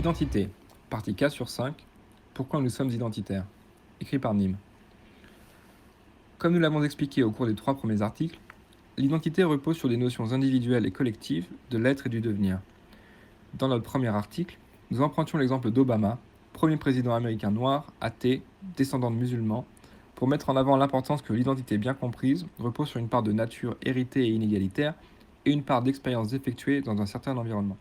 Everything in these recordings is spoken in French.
Identité, partie 4 sur 5. Pourquoi nous sommes identitaires? Écrit par Nîmes. Comme nous l'avons expliqué au cours des 3 premiers articles, l'identité repose sur des notions individuelles et collectives de l'être et du devenir. Dans notre premier article, nous empruntions l'exemple d'Obama, premier président américain noir, athée, descendant de musulmans, pour mettre en avant l'importance que l'identité bien comprise repose sur une part de nature héritée et inégalitaire et une part d'expérience effectuée dans un certain environnement.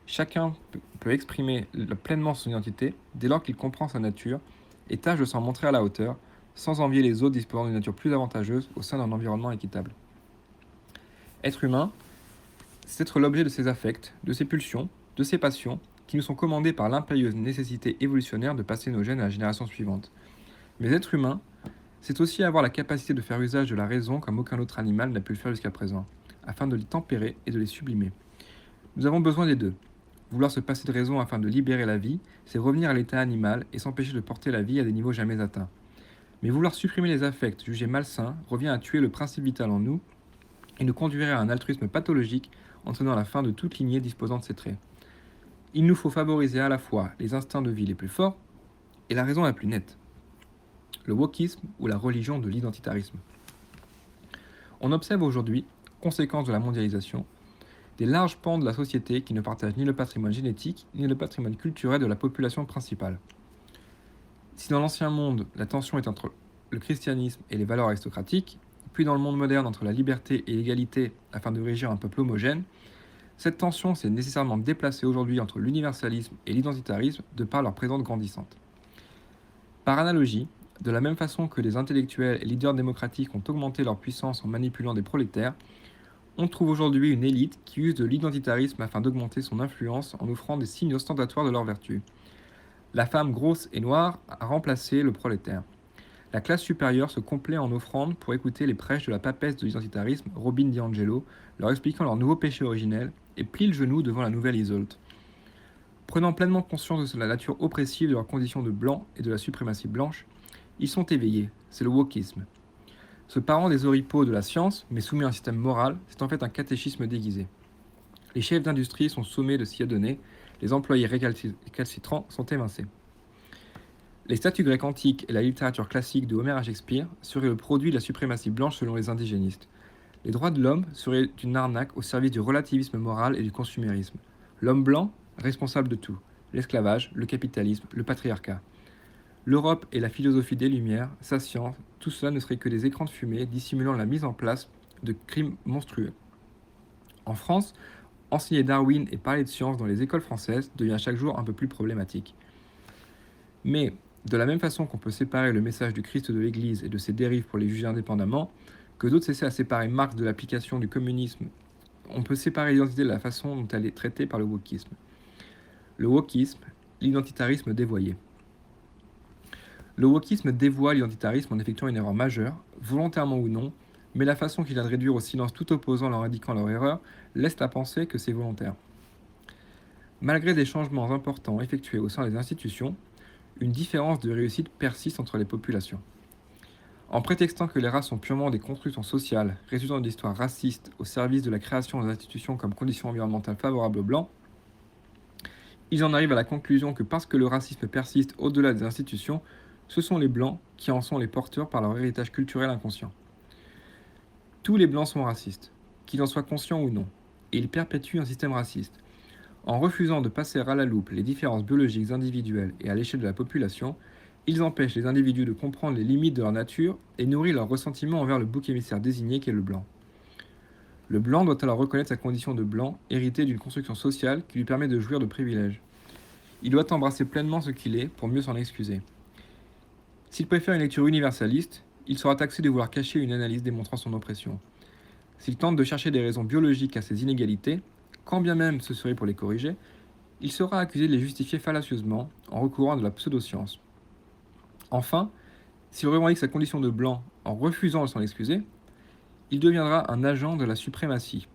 Chacun peut exprimer pleinement son identité dès lors qu'il comprend sa nature et tâche de s'en montrer à la hauteur, sans envier les autres disposant d'une nature plus avantageuse au sein d'un environnement équitable. Être humain, c'est être l'objet de ses affects, de ses pulsions, de ses passions, qui nous sont commandées par l'impérieuse nécessité évolutionnaire de passer nos gènes à la génération suivante. Mais être humain, c'est aussi avoir la capacité de faire usage de la raison comme aucun autre animal n'a pu le faire jusqu'à présent, afin de les tempérer et de les sublimer. Nous avons besoin des deux. Vouloir se passer de raison afin de libérer la vie, c'est revenir à l'état animal et s'empêcher de porter la vie à des niveaux jamais atteints. Mais vouloir supprimer les affects jugés malsains revient à tuer le principe vital en nous et nous conduirait à un altruisme pathologique entraînant la fin de toute lignée disposant de ces traits. Il nous faut favoriser à la fois les instincts de vie les plus forts et la raison la plus nette. Le wokisme ou la religion de l'identitarisme. On observe aujourd'hui, conséquence de la mondialisation, des larges pans de la société qui ne partagent ni le patrimoine génétique ni le patrimoine culturel de la population principale. Si dans l'ancien monde, la tension est entre le christianisme et les valeurs aristocratiques, puis dans le monde moderne entre la liberté et l'égalité afin de régir un peuple homogène, cette tension s'est nécessairement déplacée aujourd'hui entre l'universalisme et l'identitarisme de par leur présence grandissante. Par analogie, de la même façon que les intellectuels et leaders démocratiques ont augmenté leur puissance en manipulant des prolétaires, on trouve aujourd'hui une élite qui use de l'identitarisme afin d'augmenter son influence en offrant des signes ostentatoires de leur vertu. La femme grosse et noire a remplacé le prolétaire. La classe supérieure se complaît en offrande pour écouter les prêches de la papesse de l'identitarisme, Robin DiAngelo, leur expliquant leur nouveau péché originel, et plie le genou devant la nouvelle Iseult. Prenant pleinement conscience de la nature oppressive de leur condition de blanc et de la suprématie blanche, ils sont éveillés, c'est le wokisme. Ce parent des oripeaux de la science, mais soumis à un système moral, c'est en fait un catéchisme déguisé. Les chefs d'industrie sont sommés de s'y adonner, les employés récalcitrants sont évincés. Les statues grecques antiques et la littérature classique de Homère à Shakespeare seraient le produit de la suprématie blanche selon les indigénistes. Les droits de l'homme seraient une arnaque au service du relativisme moral et du consumérisme. L'homme blanc, responsable de tout. L'esclavage, le capitalisme, le patriarcat. L'Europe et la philosophie des Lumières, sa science, tout cela ne serait que des écrans de fumée dissimulant la mise en place de crimes monstrueux. En France, enseigner Darwin et parler de science dans les écoles françaises devient chaque jour un peu plus problématique. Mais, de la même façon qu'on peut séparer le message du Christ de l'Église et de ses dérives pour les juger indépendamment, que d'autres essaient à séparer Marx de l'application du communisme, on peut séparer l'identité de la façon dont elle est traitée par le wokisme. Le wokisme, l'identitarisme dévoyé. Le wokisme dévoie l'identitarisme en effectuant une erreur majeure, volontairement ou non, mais la façon qu'il a de réduire au silence tout opposant en leur indiquant leur erreur laisse à penser que c'est volontaire. Malgré des changements importants effectués au sein des institutions, une différence de réussite persiste entre les populations. En prétextant que les races sont purement des constructions sociales résultant d'une histoire raciste au service de la création des institutions comme conditions environnementales favorables aux Blancs, ils en arrivent à la conclusion que parce que le racisme persiste au-delà des institutions, ce sont les Blancs qui en sont les porteurs par leur héritage culturel inconscient. Tous les Blancs sont racistes, qu'ils en soient conscients ou non, et ils perpétuent un système raciste. En refusant de passer à la loupe les différences biologiques individuelles et à l'échelle de la population, ils empêchent les individus de comprendre les limites de leur nature et nourrissent leur ressentiment envers le bouc émissaire désigné qu'est le blanc. Le blanc doit alors reconnaître sa condition de blanc, héritée d'une construction sociale qui lui permet de jouir de privilèges. Il doit embrasser pleinement ce qu'il est pour mieux s'en excuser. S'il préfère une lecture universaliste, il sera taxé de vouloir cacher une analyse démontrant son oppression. S'il tente de chercher des raisons biologiques à ces inégalités, quand bien même ce serait pour les corriger, il sera accusé de les justifier fallacieusement en recourant à de la pseudo-science. Enfin, s'il revendique sa condition de blanc en refusant de s'en excuser, il deviendra un agent de la suprématie.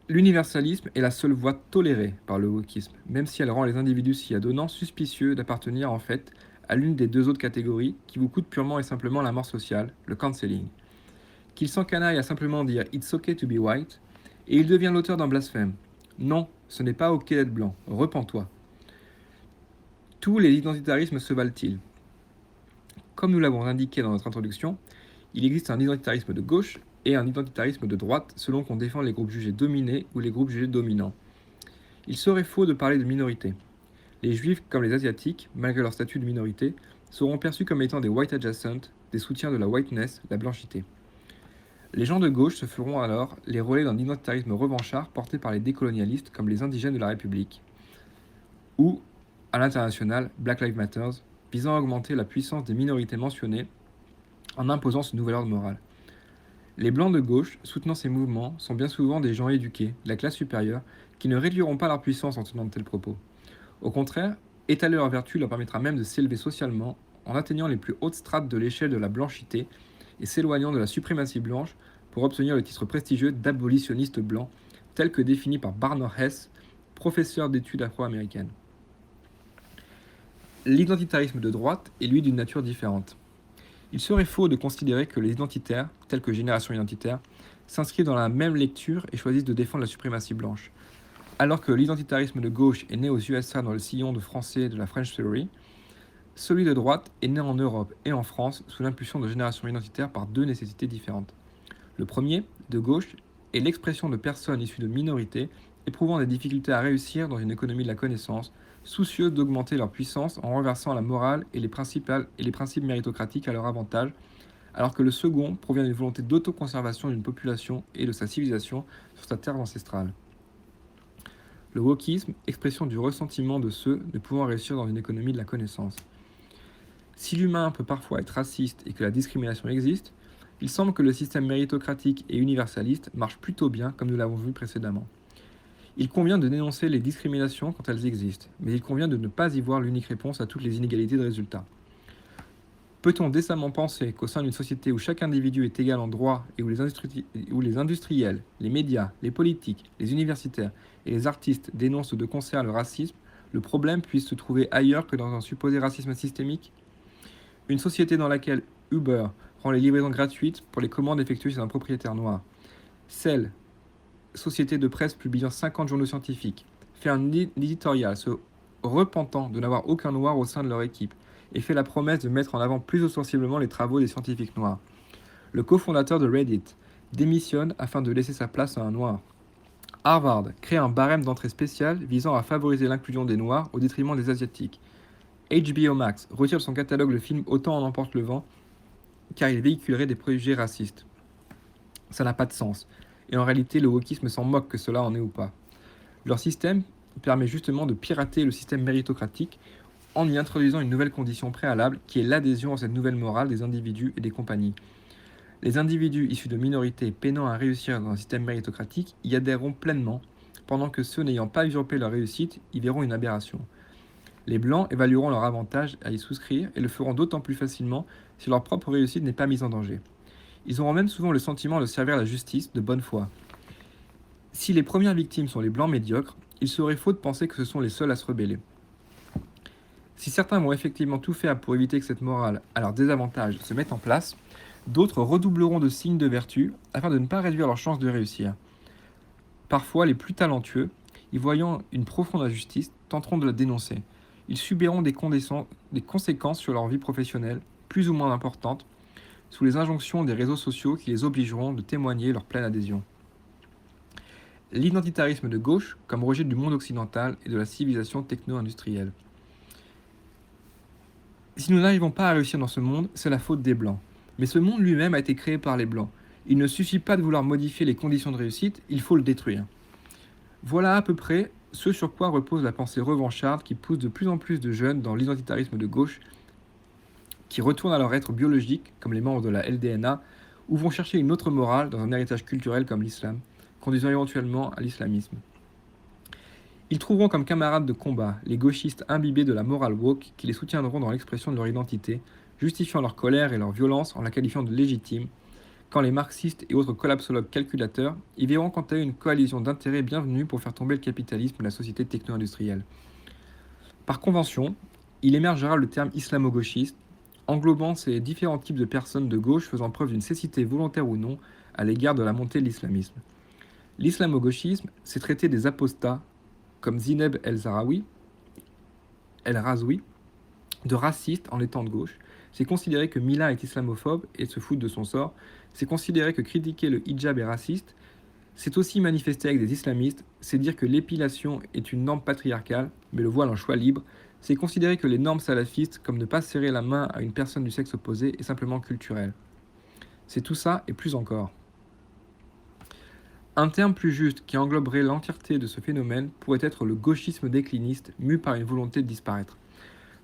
L'universalisme est la seule voie tolérée par le wokisme, même si elle rend les individus s'y adonnant suspicieux d'appartenir en fait à l'une des deux autres catégories qui vous coûtent purement et simplement la mort sociale, le cancelling. Qu'ils s'encanaillent à simplement dire « It's okay to be white », Et il devient l'auteur d'un blasphème. Non, ce n'est pas ok d'être blanc, repens-toi. Tous les identitarismes se valent-ils? Comme nous l'avons indiqué dans notre introduction, il existe un identitarisme de gauche et un identitarisme de droite selon qu'on défend les groupes jugés dominés ou les groupes jugés dominants. Il serait faux de parler de minorité. Les juifs comme les asiatiques, malgré leur statut de minorité, seront perçus comme étant des white adjacent, des soutiens de la whiteness, la blanchité. Les gens de gauche se feront alors les relais d'un identitarisme revanchard porté par les décolonialistes comme les indigènes de la République. Ou, à l'international, Black Lives Matter, visant à augmenter la puissance des minorités mentionnées en imposant ce nouvel ordre moral. Les blancs de gauche, soutenant ces mouvements, sont bien souvent des gens éduqués, de la classe supérieure, qui ne réduiront pas leur puissance en tenant de tels propos. Au contraire, étaler leur vertu leur permettra même de s'élever socialement en atteignant les plus hautes strates de l'échelle de la blanchité et s'éloignant de la suprématie blanche pour obtenir le titre prestigieux d'abolitionniste blanc, tel que défini par Barnard Hess, professeur d'études afro-américaines. L'identitarisme de droite est lui d'une nature différente. Il serait faux de considérer que les identitaires, tels que Génération Identitaire, s'inscrivent dans la même lecture et choisissent de défendre la suprématie blanche. Alors que l'identitarisme de gauche est né aux USA dans le sillon de français de la French Theory, celui de droite est né en Europe et en France sous l'impulsion de Génération Identitaire par deux nécessités différentes. Le premier, de gauche, est l'expression de personnes issues de minorités éprouvant des difficultés à réussir dans une économie de la connaissance, soucieux d'augmenter leur puissance en renversant la morale et les principes méritocratiques à leur avantage, alors que le second provient d'une volonté d'autoconservation d'une population et de sa civilisation sur sa terre ancestrale. Le wokisme, expression du ressentiment de ceux ne pouvant réussir dans une économie de la connaissance. Si l'humain peut parfois être raciste et que la discrimination existe, il semble que le système méritocratique et universaliste marche plutôt bien comme nous l'avons vu précédemment. Il convient de dénoncer les discriminations quand elles existent, mais il convient de ne pas y voir l'unique réponse à toutes les inégalités de résultats. Peut-on décemment penser qu'au sein d'une société où chaque individu est égal en droit et où les industriels, les médias, les politiques, les universitaires et les artistes dénoncent de concert le racisme, le problème puisse se trouver ailleurs que dans un supposé racisme systémique? Une société dans laquelle Uber rend les livraisons gratuites pour les commandes effectuées chez un propriétaire noir, celle société de presse publiant 50 journaux scientifiques, fait un éditorial se repentant de n'avoir aucun noir au sein de leur équipe et fait la promesse de mettre en avant plus ostensiblement les travaux des scientifiques noirs. Le cofondateur de Reddit démissionne afin de laisser sa place à un noir. Harvard crée un barème d'entrée spécial visant à favoriser l'inclusion des noirs au détriment des asiatiques. HBO Max retire de son catalogue le film Autant en emporte le vent car il véhiculerait des préjugés racistes. Ça n'a pas de sens. Et en réalité, le wokisme s'en moque que cela en est ou pas. Leur système permet justement de pirater le système méritocratique en y introduisant une nouvelle condition préalable qui est l'adhésion à cette nouvelle morale des individus et des compagnies. Les individus issus de minorités peinant à réussir dans un système méritocratique y adhéreront pleinement, pendant que ceux n'ayant pas usurpé leur réussite y verront une aberration. Les Blancs évalueront leur avantage à y souscrire et le feront d'autant plus facilement si leur propre réussite n'est pas mise en danger. Ils auront même souvent le sentiment de servir la justice de bonne foi. Si les premières victimes sont les Blancs médiocres, il serait faux de penser que ce sont les seuls à se rebeller. Si certains vont effectivement tout faire pour éviter que cette morale à leur désavantage se mette en place, d'autres redoubleront de signes de vertu afin de ne pas réduire leurs chances de réussir. Parfois, les plus talentueux, y voyant une profonde injustice, tenteront de la dénoncer. Ils subiront des conséquences sur leur vie professionnelle, plus ou moins importantes, sous les injonctions des réseaux sociaux qui les obligeront de témoigner leur pleine adhésion. L'identitarisme de gauche comme rejet du monde occidental et de la civilisation techno-industrielle. Si nous n'arrivons pas à réussir dans ce monde, c'est la faute des Blancs. Mais ce monde lui-même a été créé par les Blancs. Il ne suffit pas de vouloir modifier les conditions de réussite, il faut le détruire. Voilà à peu près ce sur quoi repose la pensée revancharde qui pousse de plus en plus de jeunes dans l'identitarisme de gauche, qui retournent à leur être biologique, comme les membres de la LDNA, ou vont chercher une autre morale dans un héritage culturel comme l'islam, conduisant éventuellement à l'islamisme. Ils trouveront comme camarades de combat les gauchistes imbibés de la morale woke qui les soutiendront dans l'expression de leur identité, justifiant leur colère et leur violence en la qualifiant de légitime, quand les marxistes et autres collapsologues calculateurs y verront quant à eux une coalition d'intérêts bienvenue pour faire tomber le capitalisme et la société techno-industrielle. Par convention, il émergera le terme islamo-gauchiste, englobant ces différents types de personnes de gauche faisant preuve d'une cécité volontaire ou non à l'égard de la montée de l'islamisme. L'islamo-gauchisme, c'est traiter des apostats comme Zineb El-Razoui de racistes en étant de gauche. C'est considérer que Mila est islamophobe et se foutre de son sort. C'est considérer que critiquer le hijab est raciste. C'est aussi manifester avec des islamistes. C'est dire que l'épilation est une norme patriarcale, mais le voile un choix libre. C'est considérer que les normes salafistes, comme ne pas serrer la main à une personne du sexe opposé, est simplement culturel. C'est tout ça et plus encore. Un terme plus juste qui engloberait l'entièreté de ce phénomène pourrait être le gauchisme décliniste, mu par une volonté de disparaître.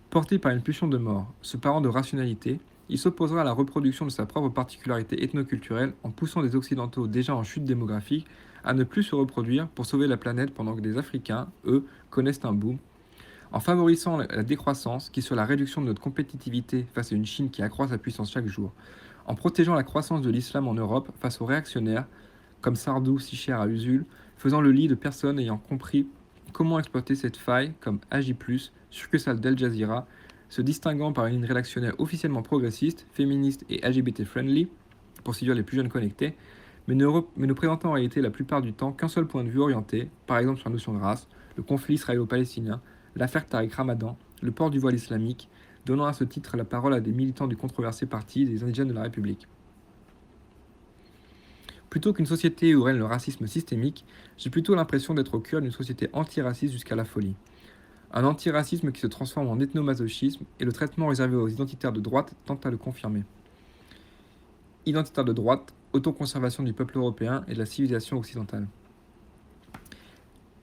Porté par une pulsion de mort, ce parent de rationalité, il s'opposera à la reproduction de sa propre particularité ethnoculturelle en poussant des Occidentaux déjà en chute démographique à ne plus se reproduire pour sauver la planète pendant que des Africains, eux, connaissent un boom, en favorisant la décroissance qui est sur la réduction de notre compétitivité face à une Chine qui accroît sa puissance chaque jour, en protégeant la croissance de l'islam en Europe face aux réactionnaires, comme Sardou si cher à Usul, faisant le lit de personnes ayant compris comment exploiter cette faille comme AJ+, succursale d'Al Jazeera, se distinguant par une ligne rédactionnelle officiellement progressiste, féministe et LGBT-friendly, pour séduire les plus jeunes connectés, mais ne présentant en réalité la plupart du temps qu'un seul point de vue orienté, par exemple sur la notion de race, le conflit israélo-palestinien, l'affaire Tariq Ramadan, le port du voile islamique, donnant à ce titre la parole à des militants du controversé parti des indigènes de la République. Plutôt qu'une société où règne le racisme systémique, j'ai plutôt l'impression d'être au cœur d'une société antiraciste jusqu'à la folie. Un antiracisme qui se transforme en ethnomasochisme et le traitement réservé aux identitaires de droite tente à le confirmer. Identitaires de droite, autoconservation du peuple européen et de la civilisation occidentale.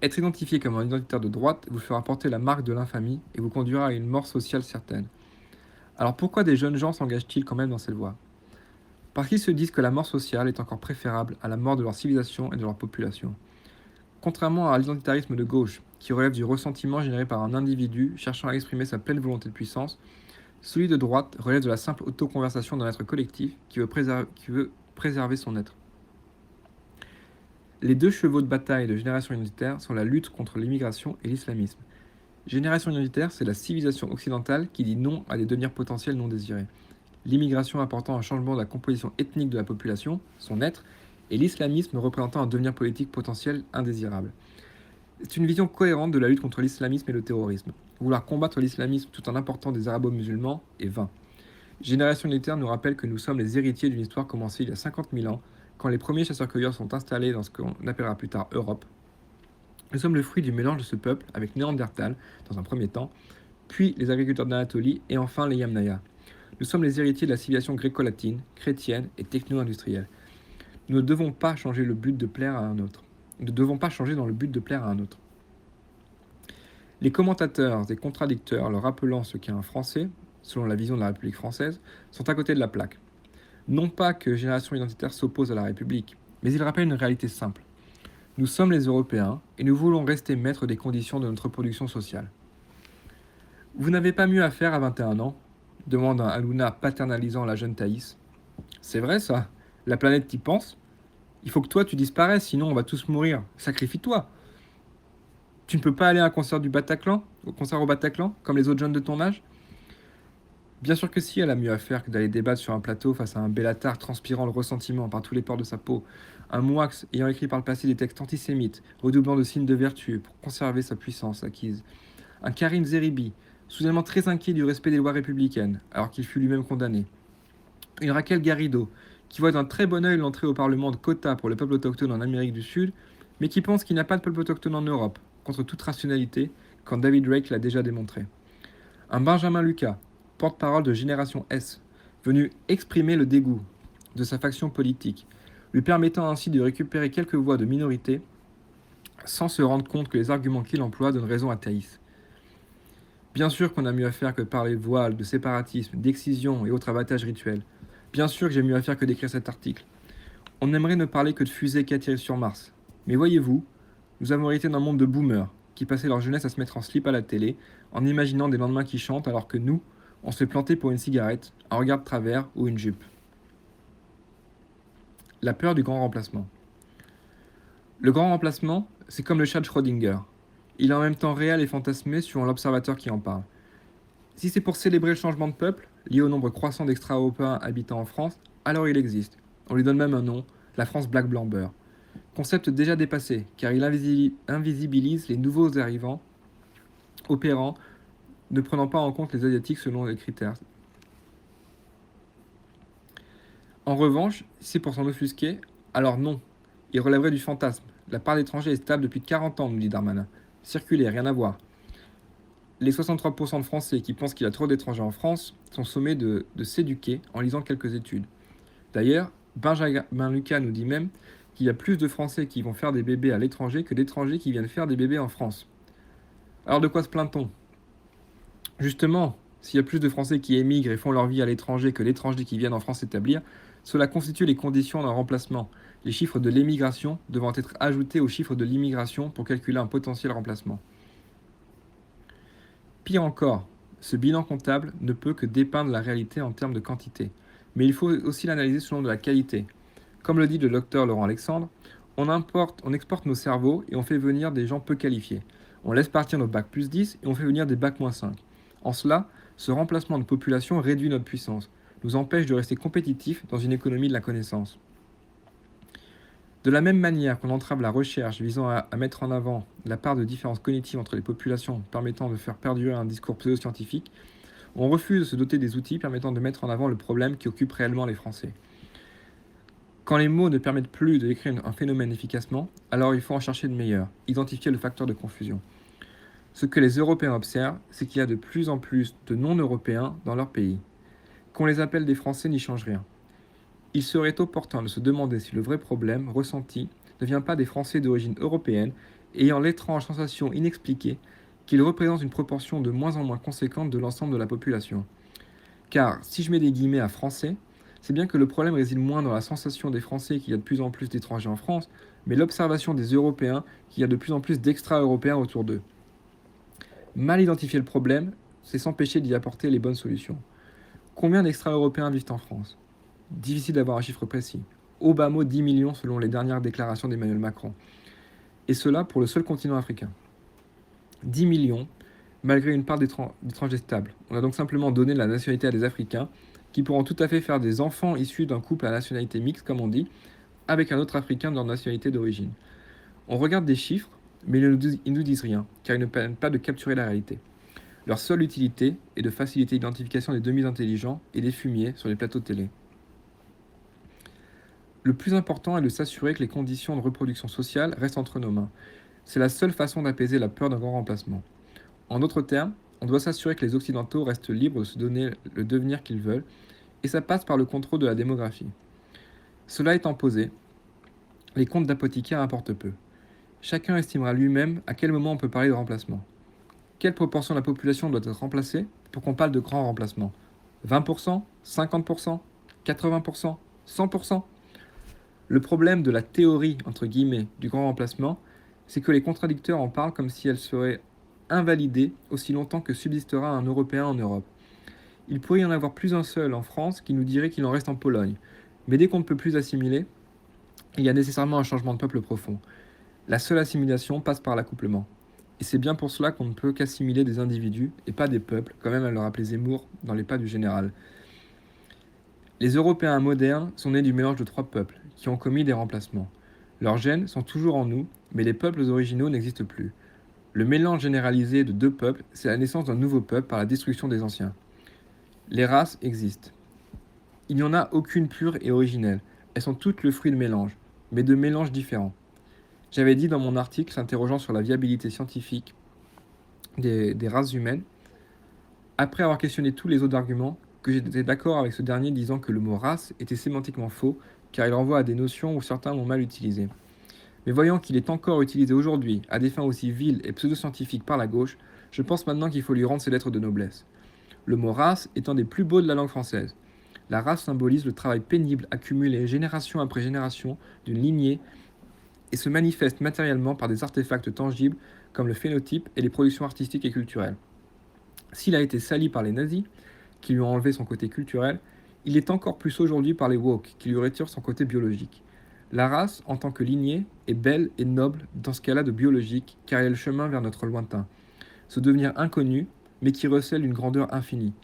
Être identifié comme un identitaire de droite vous fera porter la marque de l'infamie et vous conduira à une mort sociale certaine. Alors pourquoi des jeunes gens s'engagent-ils quand même dans cette voie ? Parce qu'ils se disent que la mort sociale est encore préférable à la mort de leur civilisation et de leur population. Contrairement à l'identitarisme de gauche, qui relève du ressentiment généré par un individu cherchant à exprimer sa pleine volonté de puissance, celui de droite relève de la simple autoconversation d'un être collectif qui veut préserver son être. Les deux chevaux de bataille de Génération Identitaire sont la lutte contre l'immigration et l'islamisme. Génération Identitaire, c'est la civilisation occidentale qui dit non à des devenirs potentiels non désirés. L'immigration apportant un changement de la composition ethnique de la population, son être, et l'islamisme représentant un devenir politique potentiel indésirable. C'est une vision cohérente de la lutte contre l'islamisme et le terrorisme. Vouloir combattre l'islamisme tout en important des arabo-musulmans est vain. Génération Identitaire nous rappelle que nous sommes les héritiers d'une histoire commencée il y a 50 000 ans, quand les premiers chasseurs-cueilleurs sont installés dans ce qu'on appellera plus tard Europe. Nous sommes le fruit du mélange de ce peuple avec Néandertal, dans un premier temps, puis les agriculteurs d'Anatolie et enfin les Yamnaya. Nous sommes les héritiers de la civilisation gréco-latine, chrétienne et techno-industrielle. Nous ne devons pas changer le but de plaire à un autre. Nous ne devons pas changer dans le but de plaire à un autre. Les commentateurs et contradicteurs leur rappelant ce qu'est un Français, selon la vision de la République française, sont à côté de la plaque. Non pas que Génération Identitaire s'oppose à la République, mais ils rappellent une réalité simple. Nous sommes les Européens et nous voulons rester maîtres des conditions de notre production sociale. Vous n'avez pas mieux à faire à 21 ans ? Demande un Halouna paternalisant la jeune Thaïs. C'est vrai ça ? La planète t'y pense ? Il faut que toi tu disparaisses, sinon on va tous mourir. Sacrifie-toi. Tu ne peux pas aller à un concert au Bataclan, comme les autres jeunes de ton âge ? Bien sûr que si, elle a mieux à faire que d'aller débattre sur un plateau face à un Bellatar transpirant le ressentiment par tous les pores de sa peau, un Moix ayant écrit par le passé des textes antisémites, redoublant de signes de vertu pour conserver sa puissance acquise, un Karim Zeribi, soudainement très inquiet du respect des lois républicaines, alors qu'il fut lui-même condamné, une Raquel Garrido, qui voit d'un très bon œil l'entrée au Parlement de quotas pour le peuple autochtone en Amérique du Sud, mais qui pense qu'il n'y a pas de peuple autochtone en Europe, contre toute rationalité, quand David Drake l'a déjà démontré. Un Benjamin Lucas, porte-parole de Génération S, venu exprimer le dégoût de sa faction politique, lui permettant ainsi de récupérer quelques voix de minorité, sans se rendre compte que les arguments qu'il emploie donnent raison à Thaïs. Bien sûr qu'on a mieux à faire que de parler de voile, de séparatisme, d'excision et autres abattages rituels. Bien sûr que j'ai mieux à faire que d'écrire cet article. On aimerait ne parler que de fusées qui atterrissent sur Mars. Mais voyez-vous, nous avons hérité d'un monde de boomers, qui passaient leur jeunesse à se mettre en slip à la télé, en imaginant des lendemains qui chantent, alors que nous, on se fait planter pour une cigarette, un regard de travers ou une jupe. La peur du grand remplacement. Le grand remplacement, c'est comme le chat de Schrödinger. Il est en même temps réel et fantasmé suivant l'observateur qui en parle. Si c'est pour célébrer le changement de peuple, lié au nombre croissant d'extra-européens habitant en France, alors il existe. On lui donne même un nom, la France Black Blanc Beurre. Concept déjà dépassé, car il invisibilise les nouveaux arrivants opérants, ne prenant pas en compte les Asiatiques selon les critères. En revanche, si c'est pour s'en offusquer, alors non, il relèverait du fantasme. La part d'étrangers est stable depuis 40 ans, nous dit Darmanin. Circuler, rien à voir. Les 63% de Français qui pensent qu'il y a trop d'étrangers en France sont sommés de s'éduquer en lisant quelques études. D'ailleurs, Benjamin Lucas nous dit même qu'il y a plus de Français qui vont faire des bébés à l'étranger que d'étrangers qui viennent faire des bébés en France. Alors de quoi se plaint-on? Justement, s'il y a plus de Français qui émigrent et font leur vie à l'étranger que d'étrangers qui viennent en France s'établir, cela constitue les conditions d'un remplacement, les chiffres de l'émigration devant être ajoutés aux chiffres de l'immigration pour calculer un potentiel remplacement. Pire encore, ce bilan comptable ne peut que dépeindre la réalité en termes de quantité, mais il faut aussi l'analyser selon de la qualité. Comme le dit le docteur Laurent Alexandre, on exporte nos cerveaux et on fait venir des gens peu qualifiés. On laisse partir nos bacs plus 10 et on fait venir des bacs moins 5. En cela, ce remplacement de population réduit notre puissance, nous empêche de rester compétitifs dans une économie de la connaissance. De la même manière qu'on entrave la recherche visant à mettre en avant la part de différence cognitive entre les populations permettant de faire perdurer un discours pseudo-scientifique, on refuse de se doter des outils permettant de mettre en avant le problème qui occupe réellement les Français. Quand les mots ne permettent plus de décrire un phénomène efficacement, alors il faut en chercher de meilleurs, identifier le facteur de confusion. Ce que les Européens observent, c'est qu'il y a de plus en plus de non-Européens dans leur pays. Qu'on les appelle des Français n'y change rien. Il serait opportun de se demander si le vrai problème ressenti ne vient pas des Français d'origine européenne ayant l'étrange sensation inexpliquée qu'ils représentent une proportion de moins en moins conséquente de l'ensemble de la population. Car si je mets des guillemets à Français, c'est bien que le problème réside moins dans la sensation des Français qu'il y a de plus en plus d'étrangers en France, mais l'observation des Européens qu'il y a de plus en plus d'extra-européens autour d'eux. Mal identifier le problème, c'est s'empêcher d'y apporter les bonnes solutions. Combien d'extra-européens vivent en France? Difficile d'avoir un chiffre précis. Au bas mot 10 millions selon les dernières déclarations d'Emmanuel Macron. Et cela pour le seul continent africain. 10 millions, malgré une part d'étrangers stables. On a donc simplement donné la nationalité à des Africains qui pourront tout à fait faire des enfants issus d'un couple à nationalité mixte, comme on dit, avec un autre Africain de leur nationalité d'origine. On regarde des chiffres, mais ils ne nous disent rien, car ils ne permettent pas de capturer la réalité. Leur seule utilité est de faciliter l'identification des demi-intelligents et des fumiers sur les plateaux de télé. Le plus important est de s'assurer que les conditions de reproduction sociale restent entre nos mains. C'est la seule façon d'apaiser la peur d'un grand remplacement. En d'autres termes, on doit s'assurer que les Occidentaux restent libres de se donner le devenir qu'ils veulent, et ça passe par le contrôle de la démographie. Cela étant posé, les comptes d'apothicaires importent peu. Chacun estimera lui-même à quel moment on peut parler de remplacement. Quelle proportion de la population doit être remplacée pour qu'on parle de grand remplacement? 20%, 50%, 80%, 100%? Le problème de la théorie, entre guillemets, du grand remplacement, c'est que les contradicteurs en parlent comme si elle serait invalidée aussi longtemps que subsistera un Européen en Europe. Il pourrait y en avoir plus un seul en France qui nous dirait qu'il en reste en Pologne. Mais dès qu'on ne peut plus assimiler, il y a nécessairement un changement de peuple profond. La seule assimilation passe par l'accouplement. Et c'est bien pour cela qu'on ne peut qu'assimiler des individus et pas des peuples, comme même à le rappeler Zemmour dans les pas du général. Les Européens modernes sont nés du mélange de 3 peuples, qui ont commis des remplacements. Leurs gènes sont toujours en nous, mais les peuples originaux n'existent plus. Le mélange généralisé de 2 peuples, c'est la naissance d'un nouveau peuple par la destruction des anciens. Les races existent. Il n'y en a aucune pure et originelle. Elles sont toutes le fruit de mélanges, mais de mélanges différents. J'avais dit dans mon article s'interrogeant sur la viabilité scientifique des races humaines, après avoir questionné tous les autres arguments, que j'étais d'accord avec ce dernier disant que le mot race était sémantiquement faux, car il renvoie à des notions où certains l'ont mal utilisé. Mais voyant qu'il est encore utilisé aujourd'hui à des fins aussi viles et pseudo-scientifiques par la gauche, je pense maintenant qu'il faut lui rendre ses lettres de noblesse. Le mot race est un des plus beaux de la langue française. La race symbolise le travail pénible accumulé génération après génération d'une lignée et se manifeste matériellement par des artefacts tangibles comme le phénotype et les productions artistiques et culturelles. S'il a été sali par les nazis, qui lui ont enlevé son côté culturel, il est encore plus aujourd'hui par les woke, qui lui retirent son côté biologique. La race, en tant que lignée, est belle et noble dans ce qu'elle a de biologique, car elle est le chemin vers notre lointain. Ce devenir inconnu, mais qui recèle une grandeur infinie.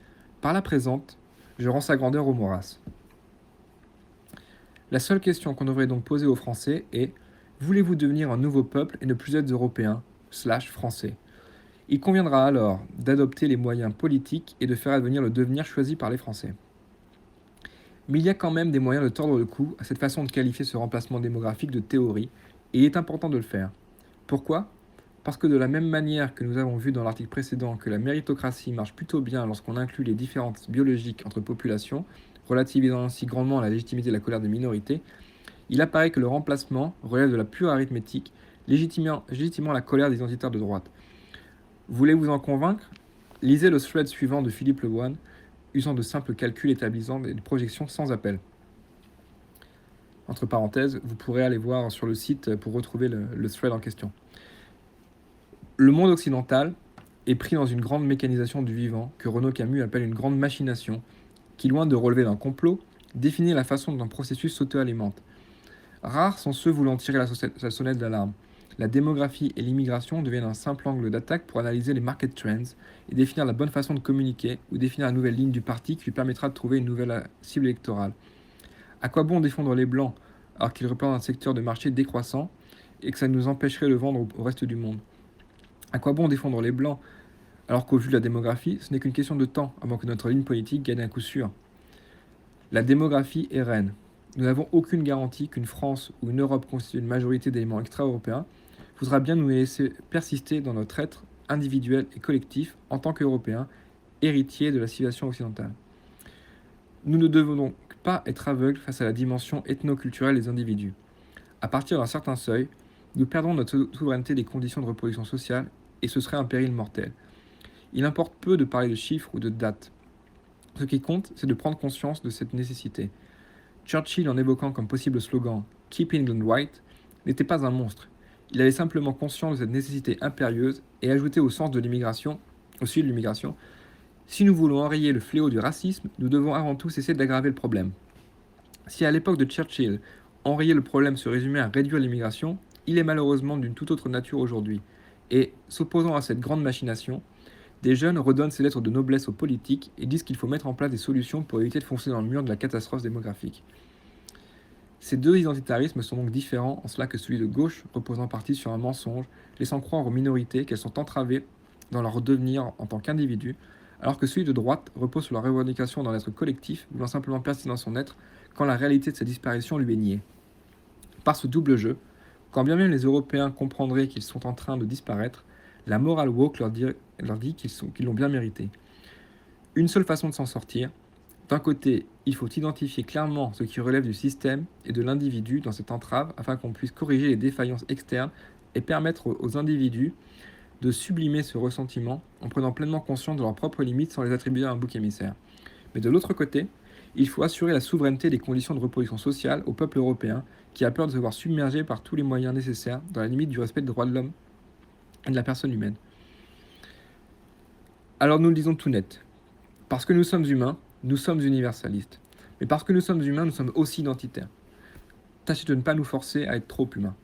Par la présente, je rends sa grandeur au mot race. La seule question qu'on devrait donc poser aux Français est: Voulez-vous devenir un nouveau peuple et ne plus être européen / français? Il conviendra alors d'adopter les moyens politiques et de faire advenir le devenir choisi par les Français. Mais il y a quand même des moyens de tordre le cou à cette façon de qualifier ce remplacement démographique de théorie, et il est important de le faire. Pourquoi? Parce que de la même manière que nous avons vu dans l'article précédent que la méritocratie marche plutôt bien lorsqu'on inclut les différences biologiques entre populations, relativisant ainsi grandement la légitimité de la colère des minorités, il apparaît que le remplacement relève de la pure arithmétique, légitimant la colère des identitaires de droite. Voulez-vous en convaincre? Lisez le thread suivant de Philippe Lemoine, usant de simples calculs établissant des projections sans appel. Entre parenthèses, vous pourrez aller voir sur le site pour retrouver le thread en question. Le monde occidental est pris dans une grande mécanisation du vivant que Renaud Camus appelle une grande machination, qui, loin de relever d'un complot, définit la façon dont un processus s'auto-alimente. Rares sont ceux voulant tirer la sonnette d'alarme. La démographie et l'immigration deviennent un simple angle d'attaque pour analyser les market trends et définir la bonne façon de communiquer ou définir la nouvelle ligne du parti qui lui permettra de trouver une nouvelle cible électorale. À quoi bon défendre les blancs alors qu'ils représentent un secteur de marché décroissant et que ça nous empêcherait de vendre au reste du monde? À quoi bon défendre les blancs alors qu'au vu de la démographie, ce n'est qu'une question de temps avant que notre ligne politique gagne un coup sûr? La démographie est reine. Nous n'avons aucune garantie qu'une France ou une Europe constituée d'une majorité d'éléments extra-européens voudra bien nous laisser persister dans notre être individuel et collectif en tant qu'Européens, héritiers de la civilisation occidentale. Nous ne devons donc pas être aveugles face à la dimension ethno-culturelle des individus. À partir d'un certain seuil, nous perdrons notre souveraineté des conditions de reproduction sociale et ce serait un péril mortel. Il importe peu de parler de chiffres ou de dates. Ce qui compte, c'est de prendre conscience de cette nécessité. Churchill, en évoquant comme possible slogan « Keep England White », n'était pas un monstre. Il avait simplement conscience de cette nécessité impérieuse et ajoutait au sujet de l'immigration, si nous voulons enrayer le fléau du racisme, nous devons avant tout cesser d'aggraver le problème. Si à l'époque de Churchill, enrayer le problème se résumait à réduire l'immigration, il est malheureusement d'une toute autre nature aujourd'hui. Et, s'opposant à cette grande machination, des jeunes redonnent ces lettres de noblesse aux politiques et disent qu'il faut mettre en place des solutions pour éviter de foncer dans le mur de la catastrophe démographique. Ces deux identitarismes sont donc différents en cela que celui de gauche repose en partie sur un mensonge, laissant croire aux minorités qu'elles sont entravées dans leur devenir en tant qu'individus, alors que celui de droite repose sur la revendication d'un être collectif, voulant simplement persister dans son être, quand la réalité de sa disparition lui est niée. Par ce double jeu, quand bien même les Européens comprendraient qu'ils sont en train de disparaître, la morale woke leur dit qu'ils l'ont bien mérité. Une seule façon de s'en sortir. D'un côté, il faut identifier clairement ce qui relève du système et de l'individu dans cette entrave afin qu'on puisse corriger les défaillances externes et permettre aux individus de sublimer ce ressentiment en prenant pleinement conscience de leurs propres limites sans les attribuer à un bouc émissaire. Mais de l'autre côté, il faut assurer la souveraineté des conditions de reproduction sociale au peuple européen qui a peur de se voir submergé par tous les moyens nécessaires dans la limite du respect des droits de l'homme et de la personne humaine. Alors nous le disons tout net. Parce que nous sommes humains, nous sommes universalistes. Mais parce que nous sommes humains, nous sommes aussi identitaires. Tâchez de ne pas nous forcer à être trop humains.